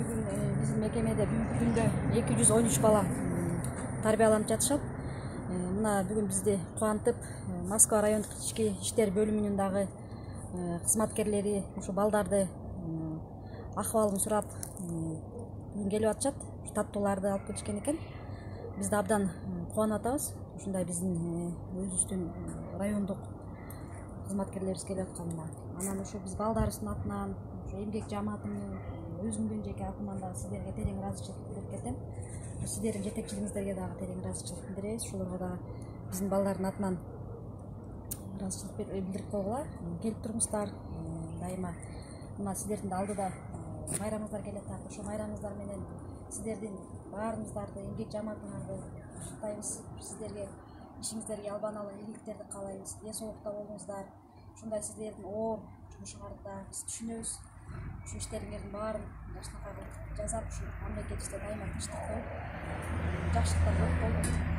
Бүгүн биздин мекемеде бүгүнкү күндө 213 бала тарбияланып жатышат. Мына бүгүн бизди кубантып Москва райондук ички иштер бөлүмүнүн дагы кызматкерлери ушу балдарды акыбалын сурап бүгүн келип атышат. Таттууларды алып кетишкен экен. Биз да абдан кубанып атабыз. Ушундай биздин өзүбүздүн райондук кызматкерлерибиз келип атканына. Анан ушу биз балдарыбыздын атынан, ушу эмгек жамаатынын өзүмдүн жеке атымдан дагы сиздерге терең ыраазычылык билдирип кетем. Сиздердин жетекчилиңиздерге дагы терең ыраазычылык билдиребиз. Ошолорго дагы биздин балдардын атынан ыраазычылык билдирип койгула. Келип туруңуздар. Дайыма мына сиздердин алдыда майрамыңыздар келе атат. Ошо майрамыңыздар менен сиздердин баарыңыздарды, эмгек жамаатыңарды куттуктайбыз. Сиздерге ишиңиздерге албаналы ийгиликтерди каалайбыз. Ден соолукта болуңуздар. Ушундай сиздердин оор жумушуңарда биз түшүнөбүз. Ушу иштериңердин баарын жакшынакай кылып жасап, ушу мамлекетибизде дайыма тынчтык болуп, жакшылыктар көп болуп